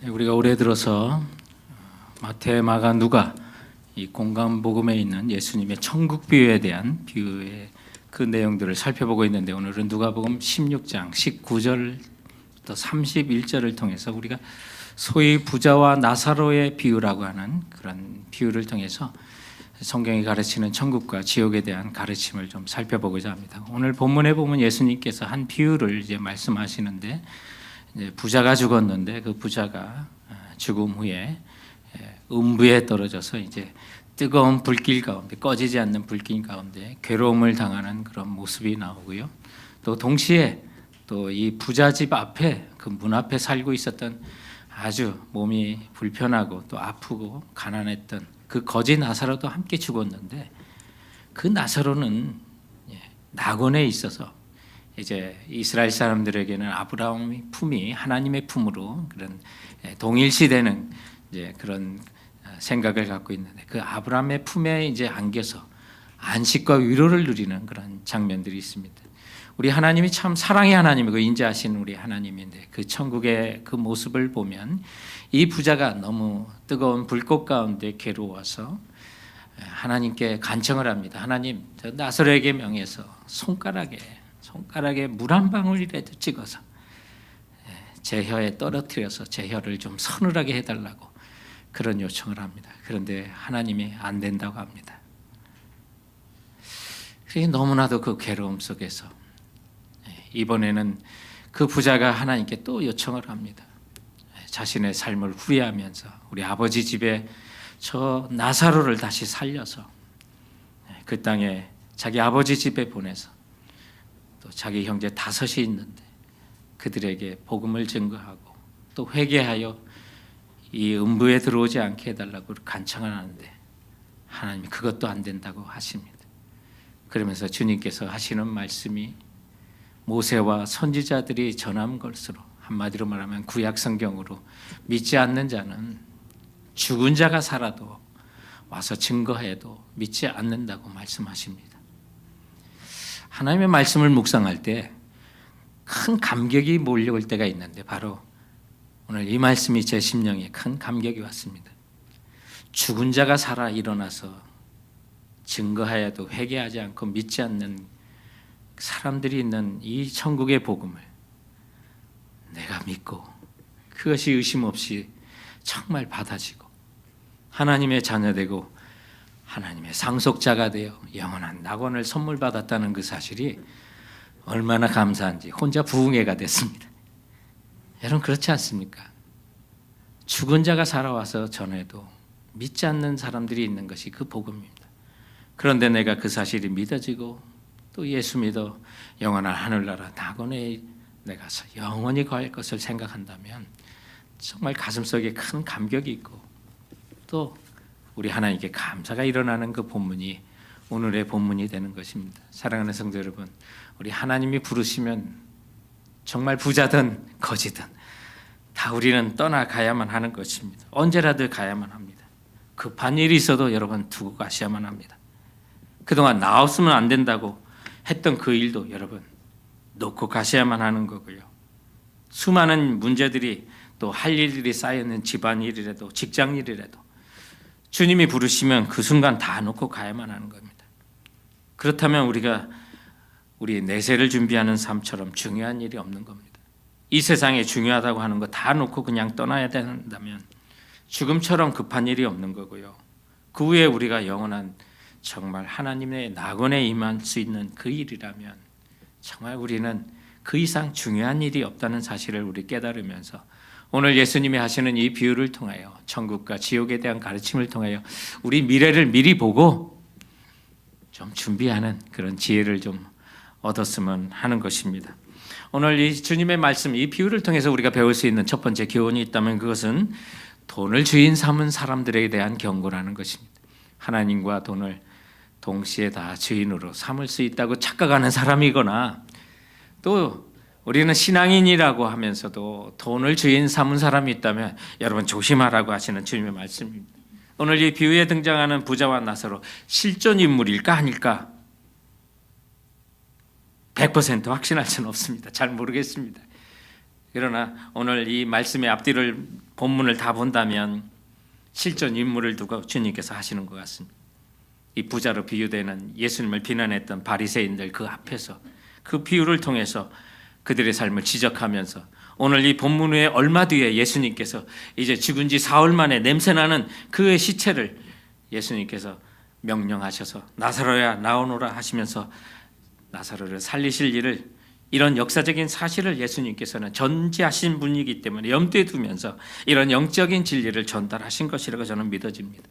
우리가 올해 들어서 마태, 마가, 누가 이 공간 복음에 있는 예수님의 천국 비유에 대한 비유의 그 내용들을 살펴보고 있는데, 오늘은 누가복음 16장 19절부터 31절을 통해서 우리가 소위 부자와 나사로의 비유라고 하는 그런 비유를 통해서 성경이 가르치는 천국과 지옥에 대한 가르침을 좀 살펴보고자 합니다. 오늘 본문에 보면 예수님께서 한 비유를 이제 말씀하시는데, 이제 부자가 죽었는데 그 부자가 죽음 후에 음부에 떨어져서 이제 뜨거운 불길 가운데, 꺼지지 않는 불길 가운데 괴로움을 당하는 그런 모습이 나오고요. 또 동시에 또 이 부자 집 앞에, 그 문 앞에 살고 있었던 아주 몸이 불편하고 또 아프고 가난했던 그 거지 나사로도 함께 죽었는데, 그 나사로는 낙원에 있어서 이제 이스라엘 사람들에게는 아브라함의 품이 하나님의 품으로 그런 동일시되는 이제 그런 생각을 갖고 있는데, 그 아브라함의 품에 이제 안겨서 안식과 위로를 누리는 그런 장면들이 있습니다. 우리 하나님이 참 사랑의 하나님이고 인자하신 우리 하나님인데, 그 천국의 그 모습을 보면 이 부자가 너무 뜨거운 불꽃 가운데 괴로워서 하나님께 간청을 합니다. 하나님, 저 나사로에게 명해서 손가락에 물 한 방울이라도 찍어서 제 혀에 떨어뜨려서 제 혀를 좀 서늘하게 해달라고 그런 요청을 합니다. 그런데 하나님이 안 된다고 합니다. 너무나도 그 괴로움 속에서 이번에는 그 부자가 하나님께 또 요청을 합니다. 자신의 삶을 후회하면서 우리 아버지 집에 저 나사로를 다시 살려서 그 땅에 자기 아버지 집에 보내서 또 자기 형제 5이 있는데 그들에게 복음을 증거하고 또 회개하여 이 음부에 들어오지 않게 해달라고 간청을 하는데, 하나님이 그것도 안 된다고 하십니다. 그러면서 주님께서 하시는 말씀이 모세와 선지자들이 전한 것으로, 한마디로 말하면 구약 성경으로, 믿지 않는 자는 죽은 자가 살아도 와서 증거해도 믿지 않는다고 말씀하십니다. 하나님의 말씀을 묵상할 때 큰 감격이 몰려올 때가 있는데, 바로 오늘 이 말씀이 제 심령에 큰 감격이 왔습니다. 죽은 자가 살아 일어나서 증거하여도 회개하지 않고 믿지 않는 사람들이 있는 이 천국의 복음을 내가 믿고 그것이 의심 없이 정말 받아지고 하나님의 자녀되고 하나님의 상속자가 되어 영원한 낙원을 선물 받았다는 그 사실이 얼마나 감사한지 혼자 부흥회가 됐습니다. 여러분, 그렇지 않습니까? 죽은 자가 살아와서 전해도 믿지 않는 사람들이 있는 것이 그 복음입니다. 그런데 내가 그 사실이 믿어지고 또 예수 믿어 영원한 하늘나라 낙원에 내가 영원히 거할 것을 생각한다면 정말 가슴속에 큰 감격이 있고, 또 우리 하나님께 감사가 일어나는 그 본문이 오늘의 본문이 되는 것입니다. 사랑하는 성도 여러분, 우리 하나님이 부르시면 정말 부자든 거지든 다 우리는 떠나가야만 하는 것입니다. 언제라도 가야만 합니다. 급한 일이 있어도 여러분 두고 가셔야만 합니다. 그동안 나 없으면 안 된다고 했던 그 일도 여러분 놓고 가셔야만 하는 거고요. 수많은 문제들이, 또 할 일들이 쌓여있는 집안일이라도 직장일이라도 주님이 부르시면 그 순간 다 놓고 가야만 하는 겁니다. 그렇다면 우리가 우리 내세를 준비하는 삶처럼 중요한 일이 없는 겁니다. 이 세상에 중요하다고 하는 거 다 놓고 그냥 떠나야 된다면 죽음처럼 급한 일이 없는 거고요. 그 후에 우리가 영원한 정말 하나님의 낙원에 임할 수 있는 그 일이라면 정말 우리는 그 이상 중요한 일이 없다는 사실을 우리 깨달으면서, 오늘 예수님이 하시는 이 비유를 통하여 천국과 지옥에 대한 가르침을 통하여 우리 미래를 미리 보고 좀 준비하는 그런 지혜를 좀 얻었으면 하는 것입니다. 오늘 이 주님의 말씀, 이 비유를 통해서 우리가 배울 수 있는 첫 번째 교훈이 있다면 그것은 돈을 주인 삼은 사람들에 대한 경고라는 것입니다. 하나님과 돈을 동시에 다 주인으로 삼을 수 있다고 착각하는 사람이거나, 또 우리는 신앙인이라고 하면서도 돈을 주인 삼은 사람이 있다면 여러분 조심하라고 하시는 주님의 말씀입니다. 오늘 이 비유에 등장하는 부자와 나사로 실존 인물일까 아닐까 100% 확신할 수는 없습니다. 잘 모르겠습니다. 그러나 오늘 이 말씀의 앞뒤를 본문을 다 본다면 실존 인물을 두고 주님께서 하시는 것 같습니다. 이 부자로 비유되는 예수님을 비난했던 바리새인들 그 앞에서 그 비유를 통해서 그들의 삶을 지적하면서 오늘 이 본문 후에 얼마 뒤에 예수님께서 이제 죽은 지 사흘 만에 냄새나는 그의 시체를 예수님께서 명령하셔서 나사로야 나오너라 하시면서 나사로를 살리실 일을, 이런 역사적인 사실을 예수님께서는 전지하신 분이기 때문에 염두에 두면서 이런 영적인 진리를 전달하신 것이라고 저는 믿어집니다.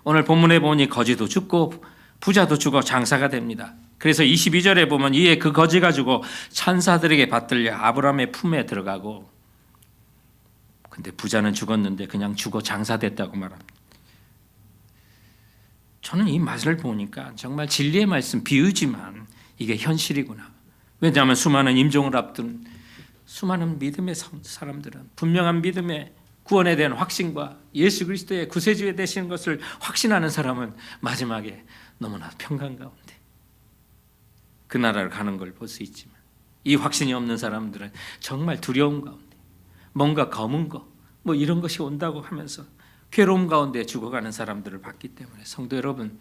오늘 본문에 보니 거지도 죽고 부자도 죽어 장사가 됩니다. 그래서 22절에 보면 이에 그 거지 가지고 천사들에게 받들려 아브라함의 품에 들어가고, 근데 부자는 죽었는데 그냥 죽어 장사됐다고 말합니다. 저는 이 말을 보니까 정말 진리의 말씀, 비유지만 이게 현실이구나. 왜냐하면 수많은 임종을 앞둔 수많은 믿음의 사람들은 분명한 믿음의 구원에 대한 확신과 예수 그리스도의 구세주에 되시는 것을 확신하는 사람은 마지막에 너무나 평강 가운데 그 나라를 가는 걸 볼 수 있지만, 이 확신이 없는 사람들은 정말 두려움 가운데 뭔가 검은 거 뭐 이런 것이 온다고 하면서 괴로움 가운데 죽어가는 사람들을 봤기 때문에, 성도 여러분,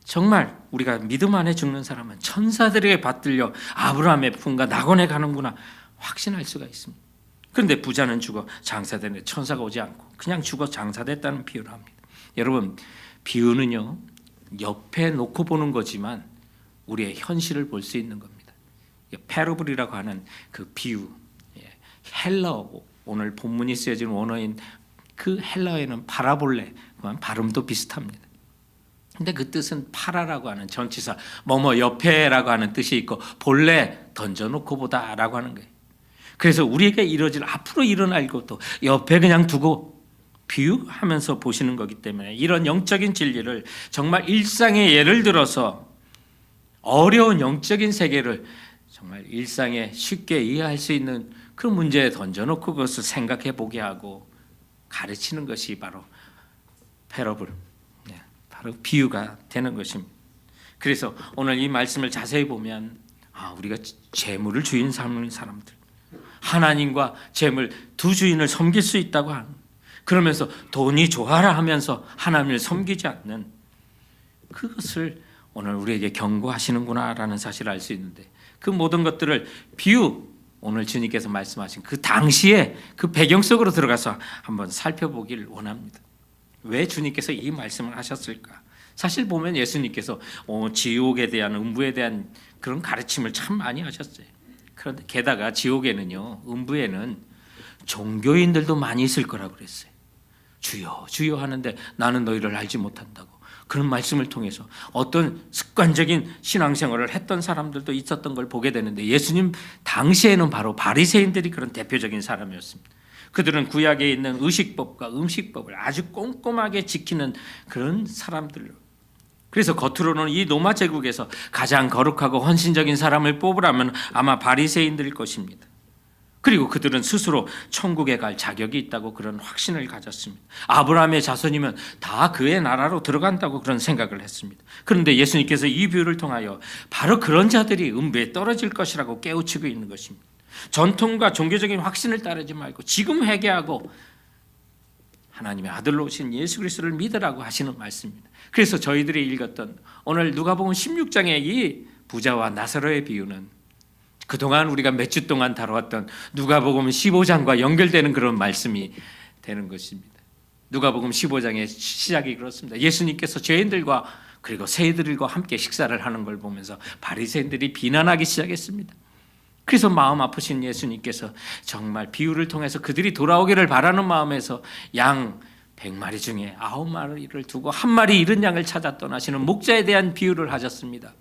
정말 우리가 믿음 안에 죽는 사람은 천사들에게 받들려 아브라함의 품과 낙원에 가는구나 확신할 수가 있습니다. 그런데 부자는 죽어 장사되는데 천사가 오지 않고 그냥 죽어 장사됐다는 비유를 합니다. 여러분, 비유는요 옆에 놓고 보는 거지만 우리의 현실을 볼 수 있는 겁니다. 패러블이라고 하는 그 비유, 헬라어고 오늘 본문이 쓰여진 원어인 그 헬라어에는 파라볼레, 발음도 비슷합니다. 근데 그 뜻은 파라라고 하는 전치사 뭐뭐 옆에라고 하는 뜻이 있고 본래 던져놓고 보다라고 하는 거예요. 그래서 우리에게 이루어질 앞으로 일어날 것도 옆에 그냥 두고 비유하면서 보시는 거기 때문에 이런 영적인 진리를 정말 일상의 예를 들어서 어려운 영적인 세계를 정말 일상에 쉽게 이해할 수 있는 그 문제에 던져놓고 그것을 생각해 보게 하고 가르치는 것이 바로 패러블, 바로 비유가 되는 것입니다. 그래서 오늘 이 말씀을 자세히 보면 우리가 재물을 주인 삼는 사람들, 하나님과 재물 두 주인을 섬길 수 있다고 하는, 그러면서 돈이 좋아라 하면서 하나님을 섬기지 않는 그것을 오늘 우리에게 경고하시는구나라는 사실을 알 수 있는데, 그 모든 것들을 비유, 오늘 주님께서 말씀하신 그 당시에 그 배경 속으로 들어가서 한번 살펴보기를 원합니다. 왜 주님께서 이 말씀을 하셨을까? 사실 보면 예수님께서 지옥에 대한, 음부에 대한 그런 가르침을 참 많이 하셨어요. 그런데 게다가 지옥에는요, 음부에는 종교인들도 많이 있을 거라고 그랬어요. 주여 주여 하는데 나는 너희를 알지 못한다고. 그런 말씀을 통해서 어떤 습관적인 신앙생활을 했던 사람들도 있었던 걸 보게 되는데, 예수님 당시에는 바로 바리새인들이 그런 대표적인 사람이었습니다. 그들은 구약에 있는 의식법과 음식법을 아주 꼼꼼하게 지키는 그런 사람들로, 그래서 겉으로는 이 로마 제국에서 가장 거룩하고 헌신적인 사람을 뽑으라면 아마 바리새인들일 것입니다. 그리고 그들은 스스로 천국에 갈 자격이 있다고 그런 확신을 가졌습니다. 아브라함의 자손이면 다 그의 나라로 들어간다고 그런 생각을 했습니다. 그런데 예수님께서 이 비유를 통하여 바로 그런 자들이 음부에 떨어질 것이라고 깨우치고 있는 것입니다. 전통과 종교적인 확신을 따르지 말고 지금 회개하고 하나님의 아들로 오신 예수 그리스도를 믿으라고 하시는 말씀입니다. 그래서 저희들이 읽었던 오늘 누가복음 16장의 이 부자와 나사로의 비유는 그동안 우리가 몇 주 동안 다뤄왔던 누가복음 15장과 연결되는 그런 말씀이 되는 것입니다. 누가복음 15장의 시작이 그렇습니다. 예수님께서 죄인들과 그리고 세리들과 함께 식사를 하는 걸 보면서 바리새인들이 비난하기 시작했습니다. 그래서 마음 아프신 예수님께서 정말 비유를 통해서 그들이 돌아오기를 바라는 마음에서 양 100마리 중에 9마리를 두고 한 마리 잃은 양을 찾아 떠나시는 목자에 대한 비유를 하셨습니다.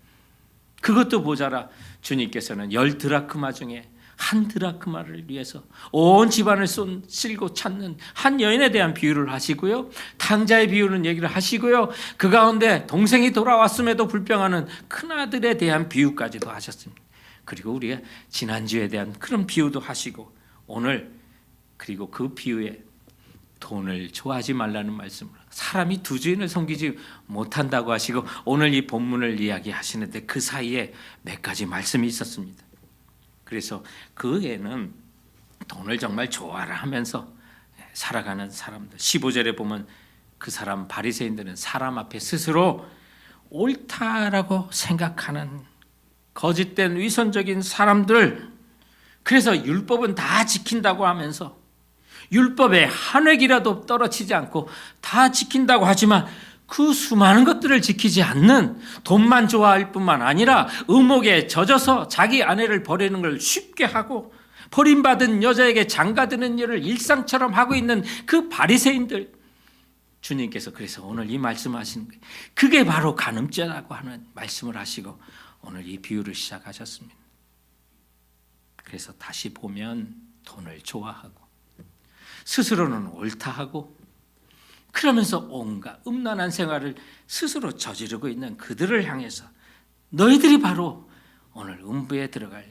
그것도 모자라 주님께서는 10드라크마 중에 1드라크마를 위해서 온 집안을 쓸고 찾는 한 여인에 대한 비유를 하시고요, 탕자의 비유는 얘기를 하시고요, 그 가운데 동생이 돌아왔음에도 불평하는 큰아들에 대한 비유까지도 하셨습니다. 그리고 우리가 지난주에 대한 그런 비유도 하시고, 오늘 그리고 그 비유에 돈을 좋아하지 말라는 말씀을, 사람이 두 주인을 섬기지 못한다고 하시고, 오늘 이 본문을 이야기하시는데 그 사이에 몇 가지 말씀이 있었습니다. 그래서 그 애는 돈을 정말 좋아라 하면서 살아가는 사람들. 15절에 보면 그 사람 바리새인들은 사람 앞에 스스로 옳다라고 생각하는 거짓된 위선적인 사람들. 그래서 율법은 다 지킨다고 하면서 율법에 한 획이라도 떨어지지 않고 다 지킨다고 하지만 그 수많은 것들을 지키지 않는, 돈만 좋아할 뿐만 아니라 의목에 젖어서 자기 아내를 버리는 걸 쉽게 하고 버림받은 여자에게 장가드는 일을 일상처럼 하고 있는 그 바리새인들. 주님께서 그래서 오늘 이 말씀을 하시는 거예요. 그게 바로 간음죄라고 하는 말씀을 하시고 오늘 이 비유를 시작하셨습니다. 그래서 다시 보면 돈을 좋아하고 스스로는 옳다 하고 그러면서 온갖 음란한 생활을 스스로 저지르고 있는 그들을 향해서 너희들이 바로 오늘 음부에 들어갈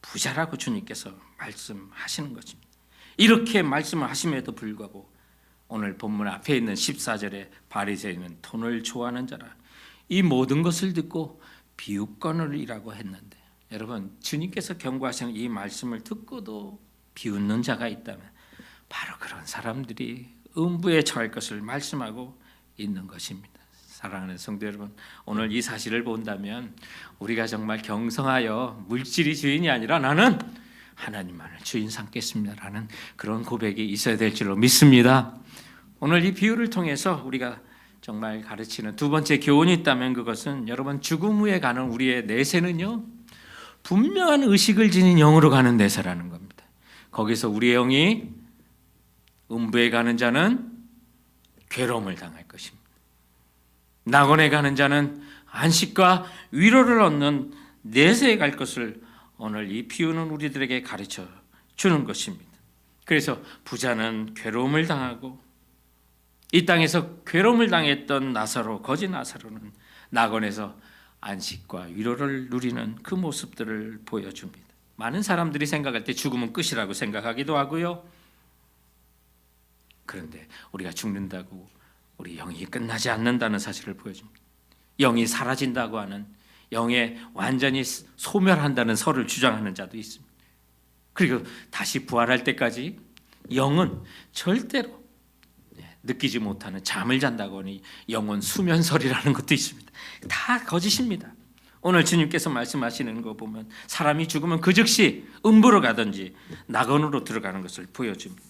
부자라고 주님께서 말씀하시는 것입니다. 이렇게 말씀을 하심에도 불구하고 오늘 본문 앞에 있는 14절에 바리새인은 돈을 좋아하는 자라 이 모든 것을 듣고 비웃거느리라고 했는데, 여러분 주님께서 경고하시는 이 말씀을 듣고도 비웃는 자가 있다면 바로 그런 사람들이 음부에 처할 것을 말씀하고 있는 것입니다. 사랑하는 성도 여러분, 오늘 이 사실을 본다면 우리가 정말 경성하여 물질이 주인이 아니라 나는 하나님만을 주인 삼겠습니다라는 그런 고백이 있어야 될 줄로 믿습니다. 오늘 이 비유를 통해서 우리가 정말 가르치는 두 번째 교훈이 있다면 그것은, 여러분 죽음 후에 가는 우리의 내세는요 분명한 의식을 지닌 영으로 가는 내세라는 겁니다. 거기서 우리의 영이 음부에 가는 자는 괴로움을 당할 것입니다. 낙원에 가는 자는 안식과 위로를 얻는 내세에 갈 것을 오늘 이 비유는 우리들에게 가르쳐 주는 것입니다. 그래서 부자는 괴로움을 당하고 이 땅에서 괴로움을 당했던 나사로, 거지 나사로는 낙원에서 안식과 위로를 누리는 그 모습들을 보여줍니다. 많은 사람들이 생각할 때 죽음은 끝이라고 생각하기도 하고요. 그런데 우리가 죽는다고 우리 영이 끝나지 않는다는 사실을 보여줍니다. 영이 사라진다고 하는, 영에 완전히 소멸한다는 설을 주장하는 자도 있습니다. 그리고 다시 부활할 때까지 영은 절대로 느끼지 못하는, 잠을 잔다고 하니 영혼 수면설이라는 것도 있습니다. 다 거짓입니다. 오늘 주님께서 말씀하시는 거 보면 사람이 죽으면 그 즉시 음부로 가든지 낙원으로 들어가는 것을 보여줍니다.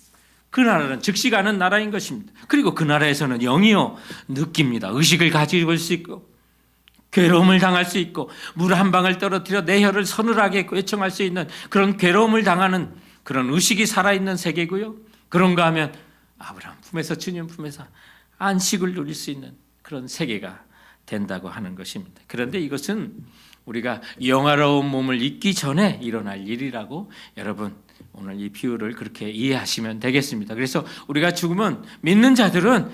그 나라는 즉시 가는 나라인 것입니다. 그리고 그 나라에서는 영이요 느낍니다. 의식을 가지고 수 있고 괴로움을 당할 수 있고 물 한 방울 떨어뜨려 내 혀를 서늘하게 요청할 수 있는 그런 괴로움을 당하는 그런 의식이 살아있는 세계고요. 그런가 하면 아브라함 품에서, 주님 품에서 안식을 누릴 수 있는 그런 세계가 된다고 하는 것입니다. 그런데 이것은 우리가 영화로운 몸을 잊기 전에 일어날 일이라고 여러분 오늘 이 비유를 그렇게 이해하시면 되겠습니다. 그래서 우리가 죽으면 믿는 자들은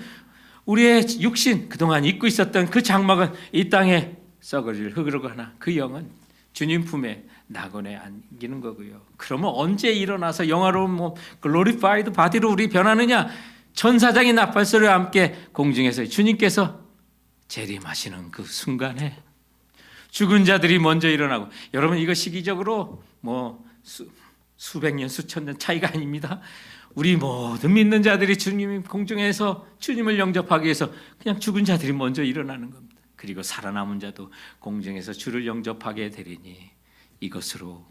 우리의 육신, 그동안 잊고 있었던 그 장막은 이 땅에 썩어질 흙으로 가나 그 영은 주님 품에 낙원에 안기는 거고요. 그러면 언제 일어나서 영화로운 몸, 글로리파이드 바디로 우리 변하느냐? 천사장이 나팔소리와 함께 공중에서 주님께서 재림하시는 그 순간에 죽은 자들이 먼저 일어나고, 여러분 이거 시기적으로 수백 년, 수천 년 차이가 아닙니다. 우리 모든 믿는 자들이 주님이 공중에서 주님을 영접하기 위해서 그냥 죽은 자들이 먼저 일어나는 겁니다. 그리고 살아남은 자도 공중에서 주를 영접하게 되리니 이것으로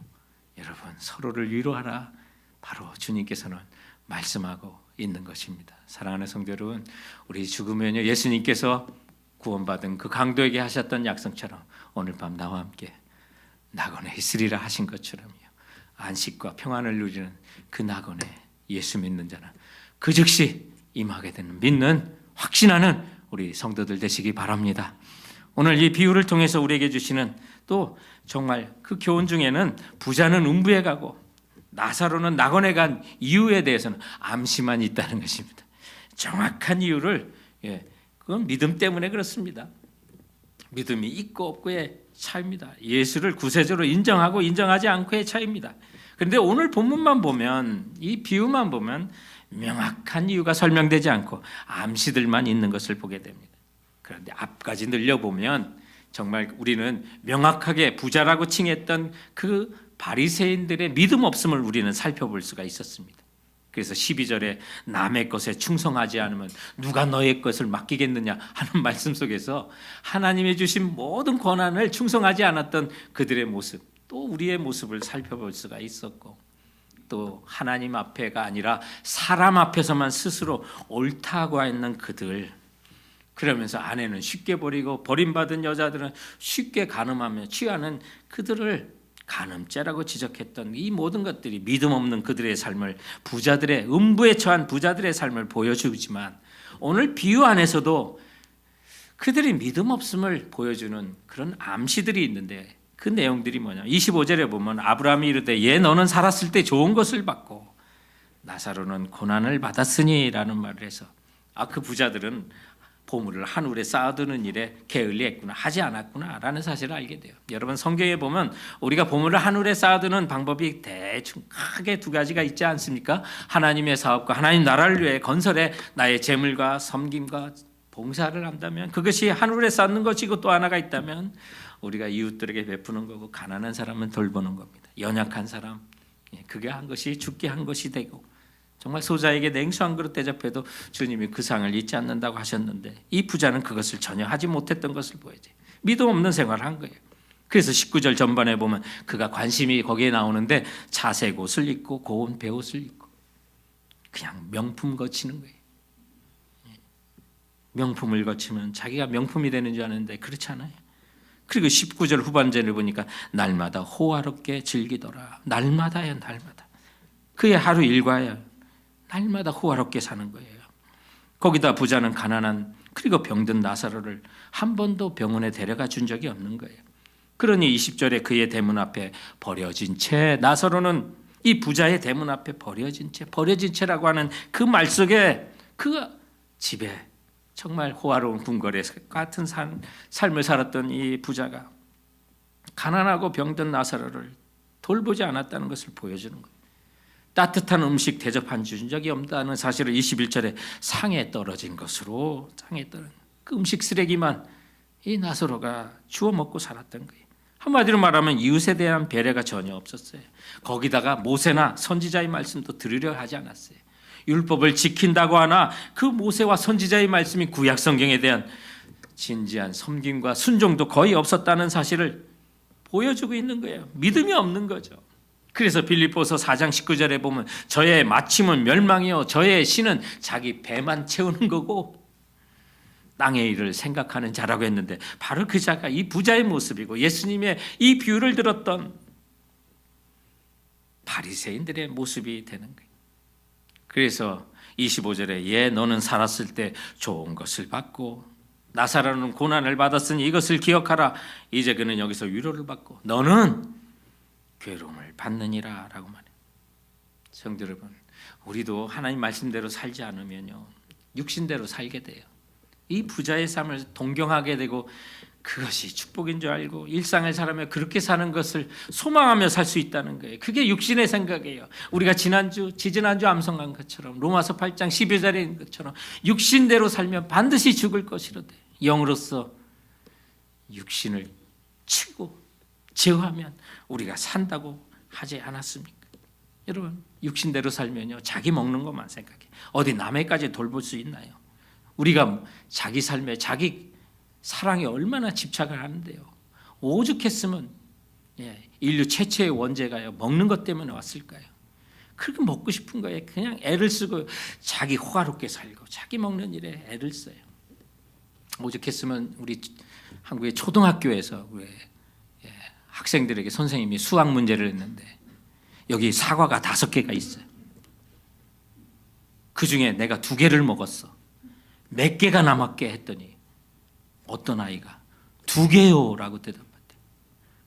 여러분 서로를 위로하라, 바로 주님께서는 말씀하고 있는 것입니다. 사랑하는 성도 여러분, 우리 죽으면요 예수님께서 구원받은 그 강도에게 하셨던 약속처럼 오늘 밤 나와 함께 낙원에 있으리라 하신 것처럼요, 안식과 평안을 누리는 그 낙원에 예수 믿는 자는 그 즉시 임하게 되는, 믿는, 확신하는 우리 성도들 되시기 바랍니다. 오늘 이 비유를 통해서 우리에게 주시는 또 정말 그 교훈 중에는 부자는 음부에 가고 나사로는 낙원에 간 이유에 대해서는 암시만 있다는 것입니다. 정확한 이유를, 그건 믿음 때문에 그렇습니다. 믿음이 있고 없고의 차이입니다. 예수를 구세주로 인정하고 인정하지 않고의 차이입니다. 그런데 오늘 본문만 보면, 이 비유만 보면 명확한 이유가 설명되지 않고 암시들만 있는 것을 보게 됩니다. 그런데 앞까지 늘려보면 정말 우리는 명확하게 부자라고 칭했던 그 바리새인들의 믿음 없음을 우리는 살펴볼 수가 있었습니다. 그래서 12절에 남의 것에 충성하지 않으면 누가 너의 것을 맡기겠느냐 하는 말씀 속에서 하나님이 주신 모든 권한을 충성하지 않았던 그들의 모습, 또 우리의 모습을 살펴볼 수가 있었고, 또 하나님 앞에가 아니라 사람 앞에서만 스스로 옳다고 했는 그들, 그러면서 아내는 쉽게 버리고 버림받은 여자들은 쉽게 간음하며 취하는 그들을 간음죄라고 지적했던 이 모든 것들이 믿음 없는 그들의 삶을, 부자들의 음부에 처한 부자들의 삶을 보여주지만, 오늘 비유 안에서도 그들이 믿음 없음을 보여주는 그런 암시들이 있는데, 그 내용들이 뭐냐? 25절에 보면 아브라함이 이르되 얘 너는 살았을 때 좋은 것을 받고 나사로는 고난을 받았으니라는 말을 해서, 그 부자들은 보물을 한울에 쌓아두는 일에 게을리했구나, 하지 않았구나라는 사실을 알게 돼요. 여러분, 성경에 보면 우리가 보물을 한울에 쌓아두는 방법이 대충 크게 두 가지가 있지 않습니까? 하나님의 사업과 하나님 나라를 위해 건설에 나의 재물과 섬김과 봉사를 한다면 그것이 한울에 쌓는 것이고, 또 하나가 있다면 우리가 이웃들에게 베푸는 거고, 가난한 사람은 돌보는 겁니다. 연약한 사람, 그게 한 것이 죽게 한 것이 되고, 정말 소자에게 냉수 한 그릇 대접해도 주님이 그 상을 잊지 않는다고 하셨는데, 이 부자는 그것을 전혀 하지 못했던 것을 보여줘요. 믿음 없는 생활을 한 거예요. 그래서 19절 전반에 보면 그가 관심이 거기에 나오는데, 자색 옷을 입고 고운 베옷을 입고 그냥 명품 거치는 거예요. 명품을 거치면 자기가 명품이 되는 줄 아는데 그렇지 않아요. 그리고 19절 후반전을 보니까 날마다 호화롭게 즐기더라. 날마다야, 날마다. 그의 하루 일과야. 날마다 호화롭게 사는 거예요. 거기다 부자는 가난한, 그리고 병든 나사로를 한 번도 병원에 데려가 준 적이 없는 거예요. 그러니 20절에 그의 대문 앞에 버려진 채, 나사로는 이 부자의 대문 앞에 버려진 채라고 하는 그 말 속에 그 집에 정말 호화로운 궁궐에 같은 삶을 살았던 이 부자가 가난하고 병든 나사로를 돌보지 않았다는 것을 보여주는 거예요. 따뜻한 음식 대접한 준 적이 없다는 사실을 21절에 상에 떨어진 것으로, 상에 떨어진 그 음식 쓰레기만 이 나사로가 주워 먹고 살았던 거예요. 한마디로 말하면 이웃에 대한 배려가 전혀 없었어요. 거기다가 모세나 선지자의 말씀도 들으려 하지 않았어요. 율법을 지킨다고 하나 그 모세와 선지자의 말씀이 구약 성경에 대한 진지한 섬김과 순종도 거의 없었다는 사실을 보여주고 있는 거예요. 믿음이 없는 거죠. 그래서 빌립보서 4장 19절에 보면 저의 마침은 멸망이요 저의 신은 자기 배만 채우는 거고 땅의 일을 생각하는 자라고 했는데, 바로 그 자가 이 부자의 모습이고 예수님의 이 비유를 들었던 바리새인들의 모습이 되는 거예요. 그래서 25절에 얘 너는 살았을 때 좋은 것을 받고 나사로는 고난을 받았으니 이것을 기억하라. 이제 그는 여기서 위로를 받고 너는 괴로움을 받느니라 라고 말해요. 성도 여러분, 우리도 하나님 말씀대로 살지 않으면요, 육신대로 살게 돼요. 이 부자의 삶을 동경하게 되고 그것이 축복인 줄 알고 일상을 살아며 그렇게 사는 것을 소망하며 살 수 있다는 거예요. 그게 육신의 생각이에요. 우리가 지지난주 암송한 것처럼, 로마서 8장 12절인 것처럼 육신대로 살면 반드시 죽을 것이로되 영으로서 육신을 치고 제어하면 우리가 산다고 하지 않았습니까? 여러분, 육신대로 살면요, 자기 먹는 것만 생각해. 어디 남의까지 돌볼 수 있나요? 우리가 자기 삶에 자기 사랑에 얼마나 집착을 하는데요. 오죽했으면 인류 최초의 원죄가요, 먹는 것 때문에 왔을까요? 그렇게 먹고 싶은 거에 그냥 애를 쓰고 자기 호화롭게 살고 자기 먹는 일에 애를 써요. 오죽했으면 우리 한국의 초등학교에서 학생들에게 선생님이 수학 문제를 했는데 여기 사과가 5개가 있어요. 그중에 내가 2개를 먹었어. 몇 개가 남았게 했더니 어떤 아이가 2개요 라고 대답했대요.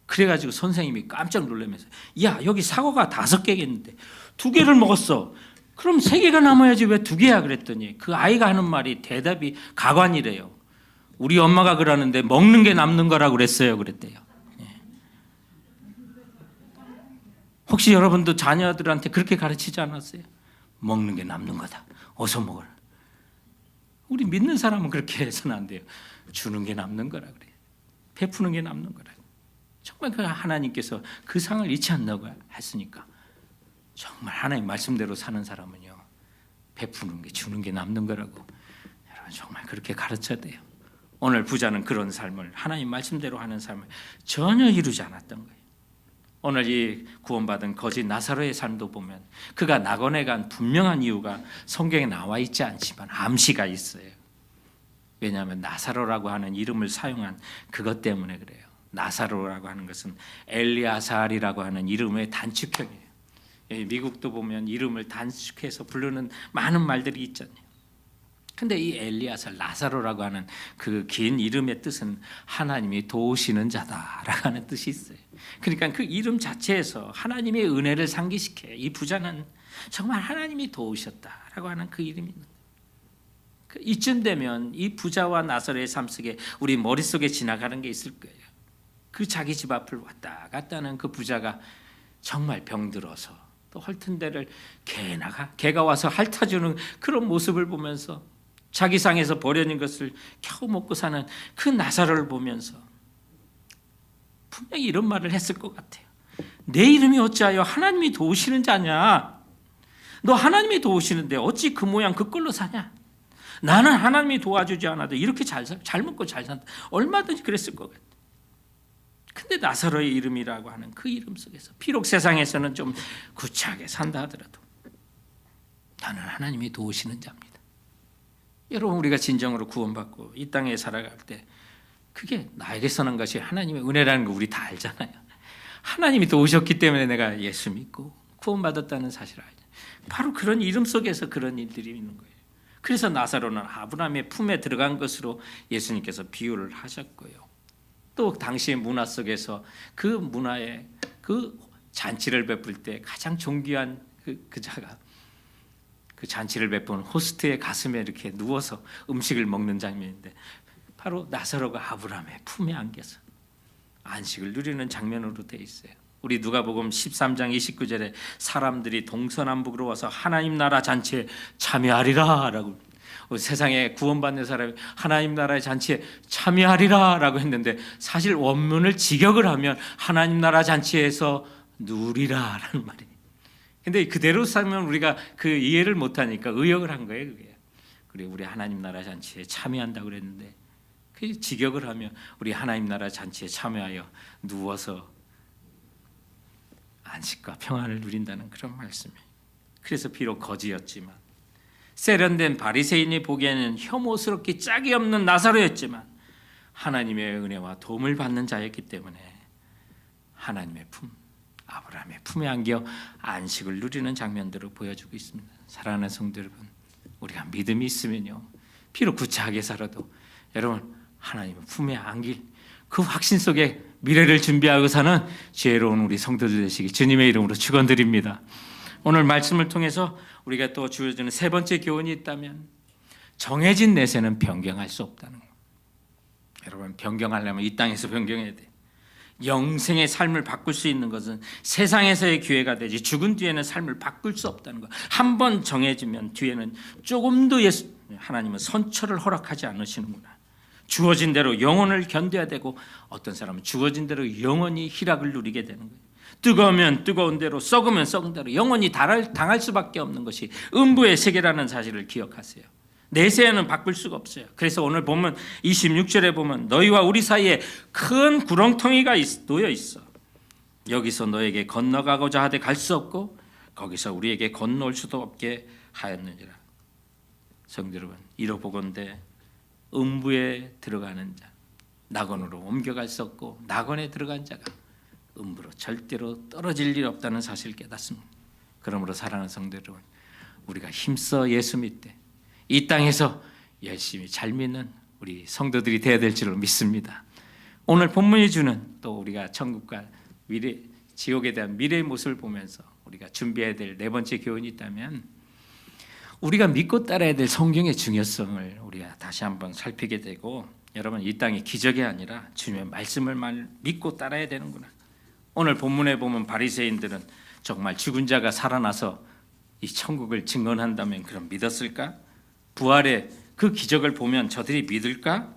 그래가지고 선생님이 깜짝 놀라면서 야, 여기 사과가 5개겠는데 2개를 먹었어. 그럼 3개가 남아야지 왜 2개야 그랬더니 그 아이가 하는 말이, 대답이 가관이래요. 우리 엄마가 그러는데 먹는 게 남는 거라고 그랬어요 그랬대요. 혹시 여러분도 자녀들한테 그렇게 가르치지 않았어요? 먹는 게 남는 거다. 어서 먹어라. 우리 믿는 사람은 그렇게 해서는 안 돼요. 주는 게 남는 거라 그래요. 베푸는 게 남는 거라. 정말 그 하나님께서 그 상을 잊지 않는다고 했으니까 정말 하나님 말씀대로 사는 사람은요, 베푸는 게 주는 게 남는 거라고 여러분 정말 그렇게 가르쳐야 돼요. 오늘 부자는 그런 삶을, 하나님 말씀대로 하는 삶을 전혀 이루지 않았던 거예요. 오늘 이 구원받은 거지 나사로의 삶도 보면 그가 낙원에 간 분명한 이유가 성경에 나와 있지 않지만 암시가 있어요. 왜냐하면 나사로라고 하는 이름을 사용한 그것 때문에 그래요. 나사로라고 하는 것은 엘리아살이라고 하는 이름의 단축형이에요. 미국도 보면 이름을 단축해서 부르는 많은 말들이 있잖아요. 근데 이 엘리아살, 나사로라고 하는 그 긴 이름의 뜻은 하나님이 도우시는 자다라고 하는 뜻이 있어요. 그러니까 그 이름 자체에서 하나님의 은혜를 상기시켜 이 부자는 정말 하나님이 도우셨다라고 하는 그 이름이 있는 거예요. 이쯤 되면 이 부자와 나사로의 삶 속에 우리 머릿속에 지나가는 게 있을 거예요. 그 자기 집 앞을 왔다 갔다 하는 그 부자가 정말 병들어서 또 헐튼 데를 개가 와서 핥아주는 그런 모습을 보면서 자기 상에서 버려진 것을 겨우 먹고 사는 그 나사로를 보면서 분명히 이런 말을 했을 것 같아요. 내 이름이 어찌하여 하나님이 도우시는 자냐? 너 하나님이 도우시는데 어찌 그 모양 그 꼴로 사냐? 나는 하나님이 도와주지 않아도 이렇게 잘 먹고 잘 산다. 얼마든지 그랬을 것 같아요. 근데 나사로의 이름이라고 하는 그 이름 속에서 비록 세상에서는 좀 구차하게 산다 하더라도 나는 하나님이 도우시는 자입니다. 여러분, 우리가 진정으로 구원받고 이 땅에 살아갈 때 그게 나에게 서는 것이 하나님의 은혜라는 거 우리 다 알잖아요. 하나님이 도우셨기 때문에 내가 예수 믿고 구원받았다는 사실을 알죠. 바로 그런 이름 속에서 그런 일들이 있는 거예요. 그래서 나사로는 아브라함의 품에 들어간 것으로 예수님께서 비유를 하셨고요. 또 당시의 문화 속에서 그 문화에 그 잔치를 베풀 때 가장 존귀한 그 자가 그 잔치를 베푼 호스트의 가슴에 이렇게 누워서 음식을 먹는 장면인데 바로 나사로가 아브라함의 품에 안겨서 안식을 누리는 장면으로 되어 있어요. 우리 누가복음 13장 29절에 사람들이 동서남북으로 와서 하나님 나라 잔치에 참여하리라라고, 세상에 구원받는 사람이 하나님 나라의 잔치에 참여하리라라고 했는데 사실 원문을 직역을 하면 하나님 나라 잔치에서 누리라라는 말이에요. 근데 그대로 살면 우리가 그 이해를 못하니까 의역을 한 거예요. 그게. 그리고 우리 하나님 나라 잔치에 참여한다고 그랬는데 그 직역을 하면 우리 하나님 나라 잔치에 참여하여 누워서 안식과 평안을 누린다는 그런 말씀이에요. 그래서 비록 거지였지만 세련된 바리새인이 보기에는 혐오스럽기 짝이 없는 나사로였지만 하나님의 은혜와 도움을 받는 자였기 때문에 하나님의 품, 아브라함의 품에 안겨 안식을 누리는 장면들을 보여주고 있습니다. 사랑하는 성도 여러분, 우리가 믿음이 있으면요, 비록 구차하게 살아도 여러분 하나님의 품에 안길 그 확신 속에 미래를 준비하고 사는 지혜로운 우리 성도들 되시기 주님의 이름으로 축원드립니다. 오늘 말씀을 통해서 우리가 또 주어지는 세 번째 교훈이 있다면 정해진 내세는 변경할 수 없다는 거예요. 여러분, 변경하려면 이 땅에서 변경해야 돼요. 영생의 삶을 바꿀 수 있는 것은 세상에서의 기회가 되지 죽은 뒤에는 삶을 바꿀 수 없다는 거예요. 한 번 정해지면 뒤에는 조금도 하나님은 선처를 허락하지 않으시는구나. 주어진 대로 영혼을 견뎌야 되고 어떤 사람은 주어진 대로 영원히 희락을 누리게 되는 거예요. 뜨거우면 뜨거운 대로, 썩으면 썩은 대로 영원히 당할 수밖에 없는 것이 음부의 세계라는 사실을 기억하세요. 내세에는 바꿀 수가 없어요. 그래서 오늘 보면 26절에 보면 너희와 우리 사이에 큰 구렁텅이가 놓여 있어. 여기서 너에게 건너가고자 하되 갈 수 없고 거기서 우리에게 건너올 수도 없게 하였느니라. 성도 여러분, 이러보건대 음부에 들어가는 자, 낙원으로 옮겨갈 수 없고 낙원에 들어간 자가 음부로 절대로 떨어질 일 없다는 사실을 깨닫습니다. 그러므로 사랑하는 성도 여러분, 우리가 힘써 예수 믿되 이 땅에서 열심히 잘 믿는 우리 성도들이 되어야 될 줄로 믿습니다. 오늘 본문이 주는 또 우리가 천국과 미래, 지옥에 대한 미래의 모습을 보면서 우리가 준비해야 될 네 번째 교훈이 있다면 우리가 믿고 따라야 될 성경의 중요성을 우리가 다시 한번 살피게 되고, 여러분, 이 땅이 기적이 아니라 주님의 말씀을 믿고 따라야 되는구나. 오늘 본문에 보면 바리새인들은 정말 죽은 자가 살아나서 이 천국을 증언한다면 그럼 믿었을까? 부활의 그 기적을 보면 저들이 믿을까?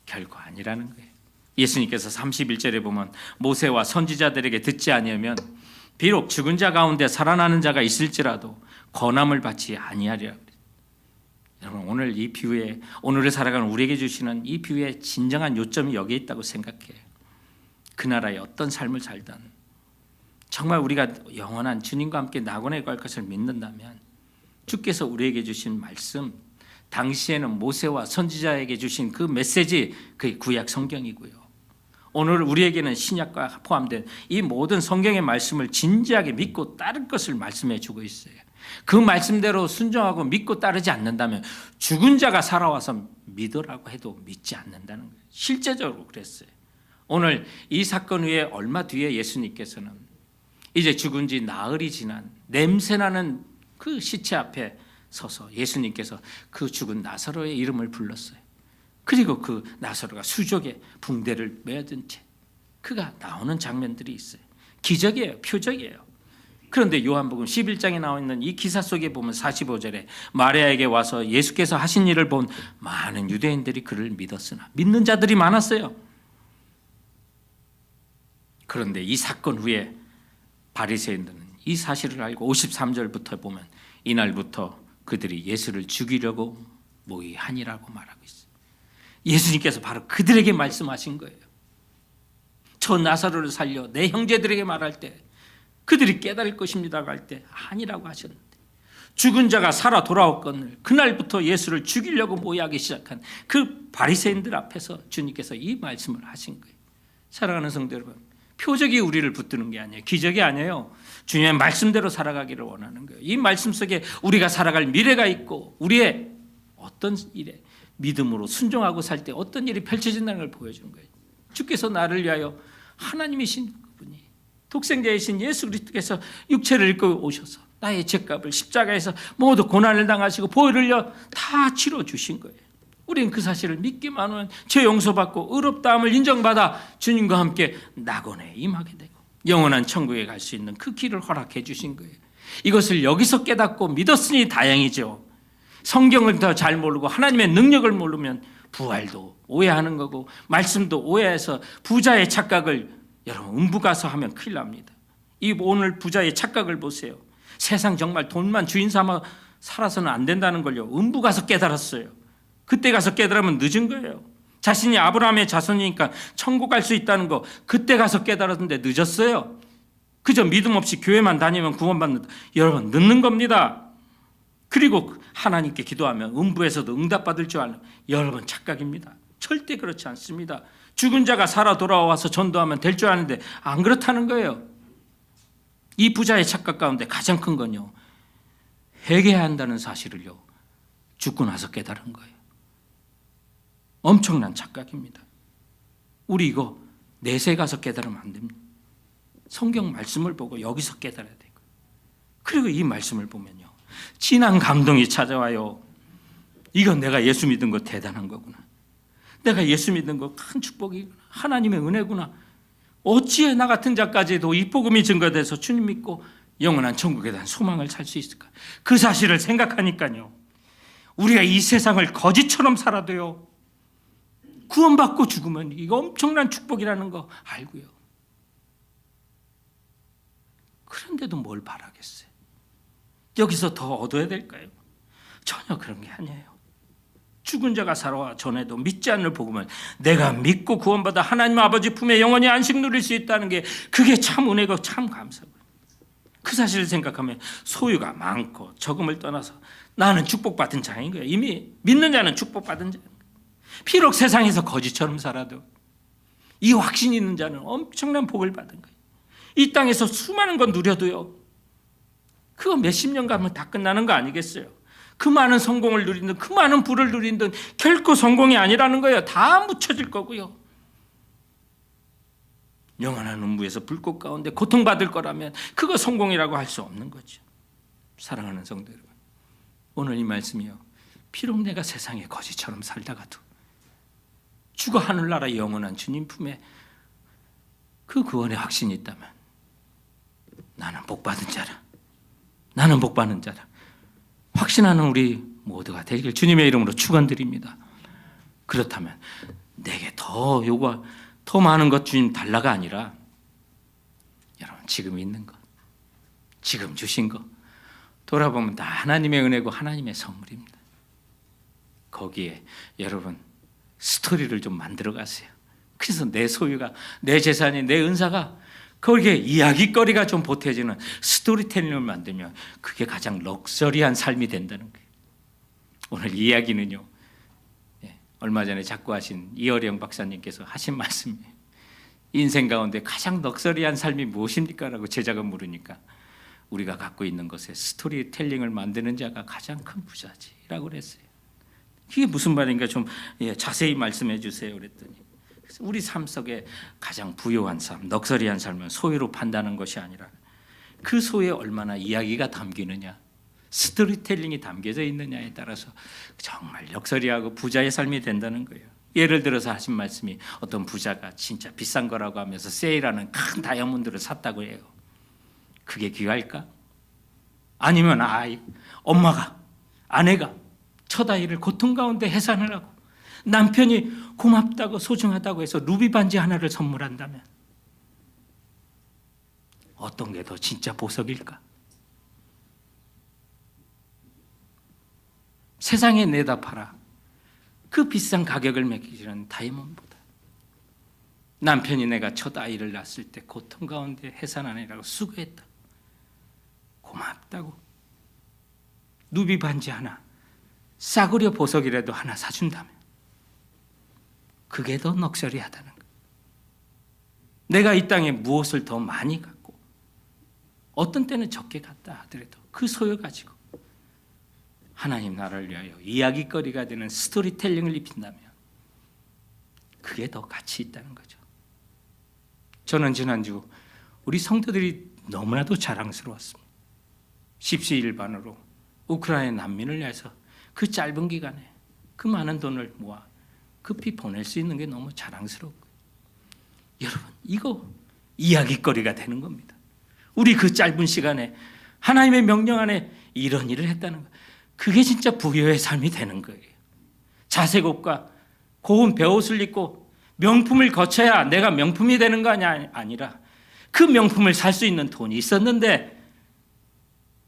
결코 아니라는 거예요. 예수님께서 31절에 보면 모세와 선지자들에게 듣지 아니하면 비록 죽은 자 가운데 살아나는 자가 있을지라도 권함을 받지 아니하리라. 여러분, 오늘 이 비유에, 오늘을 살아가는 우리에게 주시는 이 비유의 진정한 요점이 여기에 있다고 생각해요. 그 나라의 어떤 삶을 살든 정말 우리가 영원한 주님과 함께 낙원에 갈 것을 믿는다면 주께서 우리에게 주신 말씀, 당시에는 모세와 선지자에게 주신 그 메시지, 그게 구약 성경이고요. 오늘 우리에게는 신약과 포함된 이 모든 성경의 말씀을 진지하게 믿고 따를 것을 말씀해 주고 있어요. 그 말씀대로 순종하고 믿고 따르지 않는다면 죽은 자가 살아와서 믿으라고 해도 믿지 않는다는 거예요. 실제적으로 그랬어요. 오늘 이 사건 후에 얼마 뒤에 예수님께서는 이제 죽은 지 나흘이 지난 냄새나는 그 시체 앞에 서서 예수님께서 그 죽은 나사로의 이름을 불렀어요. 그리고 그 나사로가 수족에 붕대를 메어든 채 그가 나오는 장면들이 있어요. 기적이에요. 표적이에요. 그런데 요한복음 11장에 나와 있는 이 기사 속에 보면 45절에 마리아에게 와서 예수께서 하신 일을 본 많은 유대인들이 그를 믿었으나 믿는 자들이 많았어요. 그런데 이 사건 후에 바리새인들은 이 사실을 알고 53절부터 보면 이날부터 그들이 예수를 죽이려고 모의하니라고 말하고 있어요. 예수님께서 바로 그들에게 말씀하신 거예요. 저 나사로를 살려 내 형제들에게 말할 때 그들이 깨달을 것입니다고 할 때 아니라고 하셨는데, 죽은 자가 살아 돌아왔거늘 그날부터 예수를 죽이려고 모의하기 시작한 그 바리새인들 앞에서 주님께서 이 말씀을 하신 거예요. 사랑하는 성도 여러분, 표적이 우리를 붙드는 게 아니에요. 기적이 아니에요. 주님의 말씀대로 살아가기를 원하는 거예요. 이 말씀 속에 우리가 살아갈 미래가 있고 우리의 어떤 일에 믿음으로 순종하고 살 때 어떤 일이 펼쳐진다는 걸 보여주는 거예요. 주께서 나를 위하여 하나님이신 그분이 독생자이신 예수 그리스도께서 육체를 입고 오셔서 나의 죄값을 십자가에서 모두 고난을 당하시고 보혈을 흘려 다 치러 주신 거예요. 우리는 그 사실을 믿기만 하면 죄 용서받고 의롭다함을 인정받아 주님과 함께 낙원에 임하게 되고 영원한 천국에 갈 수 있는 그 길을 허락해 주신 거예요. 이것을 여기서 깨닫고 믿었으니 다행이죠. 성경을 더 잘 모르고 하나님의 능력을 모르면 부활도 오해하는 거고 말씀도 오해해서 부자의 착각을 여러분 음부 가서 하면 큰일 납니다. 이 오늘 부자의 착각을 보세요. 세상 정말 돈만 주인 삼아 살아서는 안 된다는 걸요. 음부 가서 깨달았어요. 그때 가서 깨달으면 늦은 거예요. 자신이 아브라함의 자손이니까 천국 갈 수 있다는 거 그때 가서 깨달았는데 늦었어요. 그저 믿음 없이 교회만 다니면 구원받는다. 여러분 늦는 겁니다. 그리고 하나님께 기도하면 음부에서도 응답받을 줄 아는 여러분 착각입니다. 절대 그렇지 않습니다. 죽은 자가 살아 돌아와서 전도하면 될 줄 아는데 안 그렇다는 거예요. 이 부자의 착각 가운데 가장 큰 건요, 회개해야 한다는 사실을요 죽고 나서 깨달은 거예요. 엄청난 착각입니다. 우리 이거 내세 가서 깨달으면 안 됩니다. 성경 말씀을 보고 여기서 깨달아야 되고, 그리고 이 말씀을 보면요 진한 감동이 찾아와요. 이건 내가 예수 믿은 거 대단한 거구나. 내가 예수 믿는 거 큰 축복이구나. 하나님의 은혜구나. 어찌해 나 같은 자까지도 이 복음이 증거돼서 주님 믿고 영원한 천국에 대한 소망을 살 수 있을까? 그 사실을 생각하니까요 우리가 이 세상을 거짓처럼 살아도요 구원받고 죽으면 이거 엄청난 축복이라는 거 알고요. 그런데도 뭘 바라겠어요? 여기서 더 얻어야 될까요? 전혀 그런 게 아니에요. 죽은 자가 살아와 전에도 믿지 않는 복음을 내가 믿고 구원받아 하나님 아버지 품에 영원히 안식 누릴 수 있다는 게 그게 참 은혜고 참 감사고, 그 사실을 생각하면 소유가 많고 적음을 떠나서 나는 축복받은 자인 거예요. 이미 믿는 자는 축복받은 자인 거예요. 비록 세상에서 거지처럼 살아도 이 확신이 있는 자는 엄청난 복을 받은 거예요. 이 땅에서 수많은 건 누려도요 그거 몇십 년 가면 다 끝나는 거 아니겠어요? 그 많은 성공을 누린 듯 그 많은 부를 누린 듯 결코 성공이 아니라는 거예요. 다 묻혀질 거고요. 영원한 음부에서 불꽃 가운데 고통받을 거라면 그거 성공이라고 할 수 없는 거죠. 사랑하는 성도 여러분, 오늘 이 말씀이요 비록 내가 세상에 거지처럼 살다가도 죽어 하늘나라 영원한 주님 품에 그 구원의 확신이 있다면 나는 복받은 자라, 나는 복받는 자라 확신하는 우리 모두가 되길 주님의 이름으로 축원드립니다. 그렇다면 내게 더 요구와 더 많은 것 주님 달라가 아니라 여러분 지금 있는 것, 지금 주신 것 돌아보면 다 하나님의 은혜고 하나님의 선물입니다. 거기에 여러분 스토리를 좀 만들어 가세요. 그래서 내 소유가, 내 재산이, 내 은사가 거기에 이야기거리가 좀 보태지는 스토리텔링을 만들면 그게 가장 럭셔리한 삶이 된다는 거예요. 오늘 이야기는요, 얼마 전에 작고하신 이어령 박사님께서 하신 말씀이에요. 인생 가운데 가장 럭셔리한 삶이 무엇입니까? 라고 제자가 물으니까 우리가 갖고 있는 것에 스토리텔링을 만드는 자가 가장 큰 부자지라고 그랬어요. 이게 무슨 말인가 좀 자세히 말씀해 주세요 그랬더니, 우리 삶 속에 가장 부유한 삶, 럭셔리한 삶은 소유로 판다는 것이 아니라 그 소유에 얼마나 이야기가 담기느냐, 스토리텔링이 담겨져 있느냐에 따라서 정말 럭셔리하고 부자의 삶이 된다는 거예요. 예를 들어서 하신 말씀이 어떤 부자가 진짜 비싼 거라고 하면서 세일하는 큰 다이아몬드를 샀다고 해요. 그게 귀할까? 아니면 엄마가, 아내가 첫 아이를 고통 가운데 해산을 하고 남편이 고맙다고 소중하다고 해서 루비 반지 하나를 선물한다면 어떤 게 더 진짜 보석일까? 세상에 내다 팔아 그 비싼 가격을 매기는 다이아몬드보다 남편이 내가 첫 아이를 낳았을 때 고통 가운데 해산하느라고 수고했다, 고맙다고 루비 반지 하나, 싸구려 보석이라도 하나 사준다면 그게 더 럭셔리하다는 거예요. 내가 이 땅에 무엇을 더 많이 갖고 어떤 때는 적게 갖다 하더라도 그 소유 가지고 하나님 나라를 위하여 이야기거리가 되는 스토리텔링을 입힌다면 그게 더 가치 있다는 거죠. 저는 지난주 우리 성도들이 너무나도 자랑스러웠습니다. 십시일반으로 우크라이나 난민을 위해서 그 짧은 기간에 그 많은 돈을 모아 급히 보낼 수 있는 게 너무 자랑스럽고, 여러분 이거 이야기거리가 되는 겁니다. 우리 그 짧은 시간에 하나님의 명령 안에 이런 일을 했다는 거, 그게 진짜 부유의 삶이 되는 거예요. 자색 옷과 고운 베옷을 입고 명품을 거쳐야 내가 명품이 되는 거 아니라 그 명품을 살 수 있는 돈이 있었는데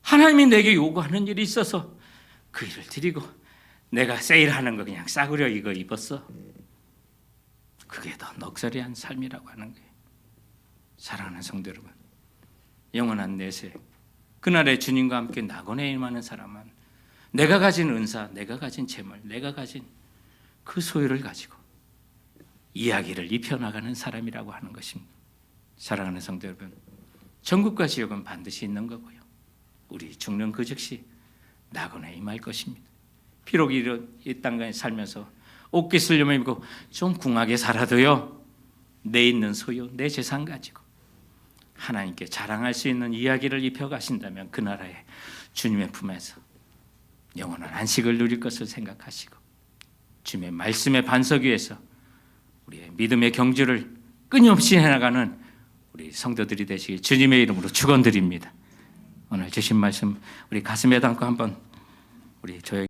하나님이 내게 요구하는 일이 있어서 그 일을 드리고 내가 세일하는 거 그냥 싸구려 이거 입었어. 그게 더 럭셔리한 삶이라고 하는 거예요. 사랑하는 성도 여러분, 영원한 내세 그날의 주님과 함께 낙원에 임하는 사람은 내가 가진 은사, 내가 가진 재물, 내가 가진 그 소유를 가지고 이야기를 입혀나가는 사람이라고 하는 것입니다. 사랑하는 성도 여러분, 천국과 지옥은 반드시 있는 거고요, 우리 죽는 그 즉시 낙원에 임할 것입니다. 비록 이 땅에 살면서 옷깃을 여미고 좀 궁하게 살아도요, 내 있는 소유, 내 재산 가지고 하나님께 자랑할 수 있는 이야기를 입혀가신다면 그 나라에 주님의 품에서 영원한 안식을 누릴 것을 생각하시고 주님의 말씀의 반석 위에서 우리의 믿음의 경주를 끊임없이 해나가는 우리 성도들이 되시길 주님의 이름으로 축원드립니다. 오늘 주신 말씀 우리 가슴에 담고 한번 우리 조용히